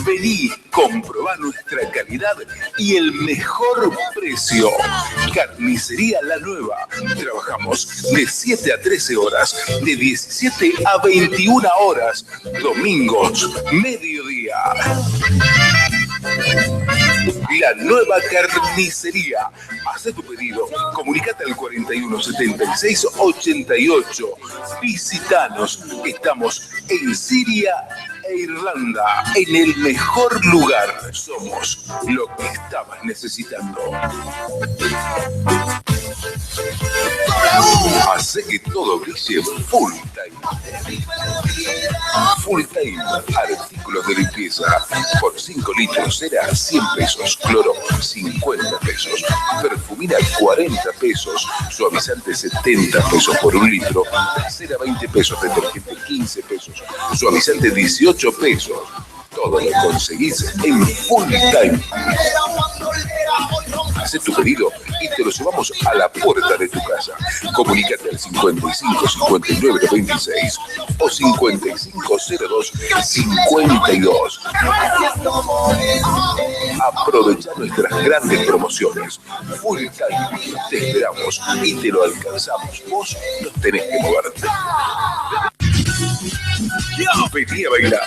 Vení, comprobá nuestra calidad y el mejor precio. Carnicería La Nueva. Trabajamos de 7 a 13 horas, de 17 a 21 horas, domingos, mediodía. La Nueva Carnicería. Haz tu pedido, comunicate al 4176-88. Visitanos. Estamos en Siria e Irlanda, en el mejor lugar. Somos lo que estabas necesitando. Hace que todo brille Full Time. Full Time, artículos de limpieza. Por 5 litros cera, 100 pesos. Cloro, 50 pesos. Perfumina, 40 pesos. Suavizante, 70 pesos por 1 litro. Cera, 20 pesos. Detergente, 15 pesos. Suavizante, 18 pesos. Todo lo conseguís en Full Time. Haz tu pedido y te lo llevamos a la puerta de tu casa. Comunícate al 55 59 96 o 5502 52. Aprovecha nuestras grandes promociones. Full Time. Te esperamos y te lo alcanzamos. Vos no tenés que moverte. Vení a bailar,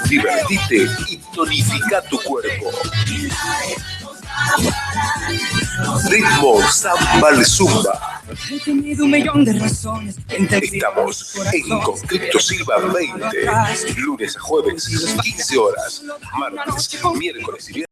divertite y tonifica tu cuerpo. Ritmo Samba Zumba. He tenido 1.000.000 de razones. Estamos en Conscripto Silva 20, lunes a jueves, 15 horas, martes, miércoles y viernes.